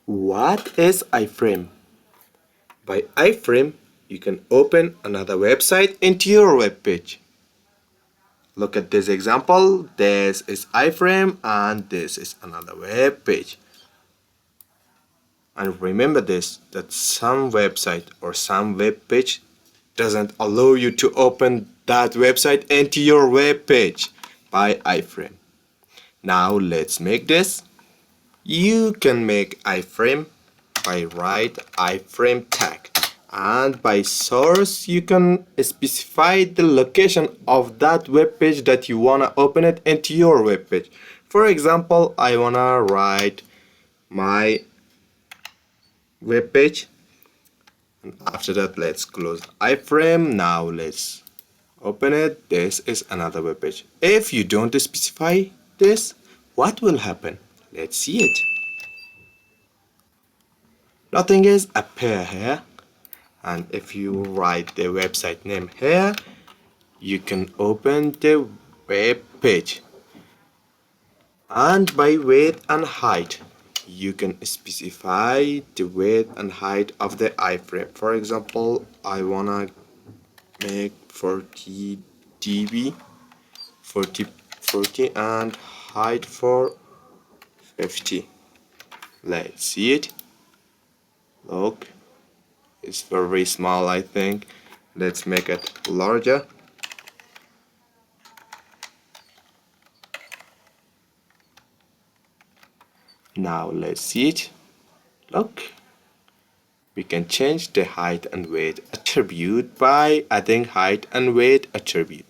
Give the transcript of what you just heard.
What is iframe? By iframe, you can open another website into your web page. Look at this example. This is iframe and this is another web page. And remember this, that some website or some web page doesn't allow you to open that website into your web page by iframe. Now let's make this. You can make iframe by write iframe tag, and by source you can specify the location of that web page that you wanna open it into your web page. For example, I wanna write my web page, and after that let's close iframe. Now let's open it. This is another web page. If you don't specify this, what will happen? Let's see it. Nothing is appear here, and if you write the website name here, you can open the web page. And by width and height, you can specify the width and height of the iframe. For example, I wanna make 40 dB, 40 and height for 50. Let's see it. Look, it's very small, I think. Let's make it larger. Now let's see it. Look, we can change the height and weight attribute by adding height and weight attribute.